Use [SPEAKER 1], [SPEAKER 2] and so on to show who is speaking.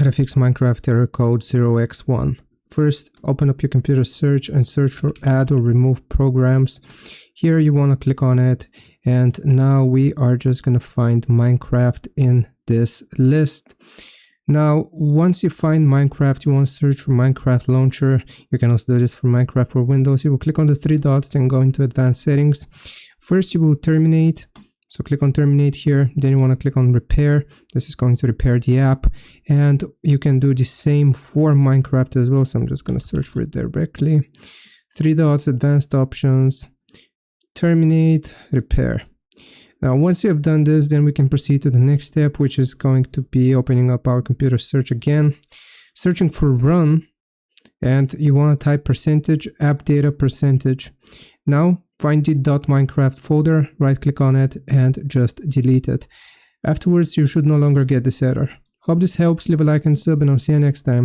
[SPEAKER 1] how to fix Minecraft error code 0x1. First, open up your computer search and search for add or remove programs. Here you want to click on it, and now we are just going to find Minecraft in this list. Now, once you find Minecraft, you want to search for Minecraft Launcher. You can also do this for Minecraft for Windows. You will click on the three dots and go into Advanced Settings. First, you will terminate. So click on terminate here, then you want to click on repair. This is going to repair the app, and you can do the same for Minecraft as well. So I'm just going to search for it directly. Three dots, advanced options, terminate, repair. Now, once you have done this, then we can proceed to the next step, which is going to be opening up our computer search again, searching for run, and you want to type %app data %. Now, find the .minecraft folder, right click on it, and just delete it. Afterwards, you should no longer get this error. Hope this helps. Leave a like and sub, and I'll see you next time.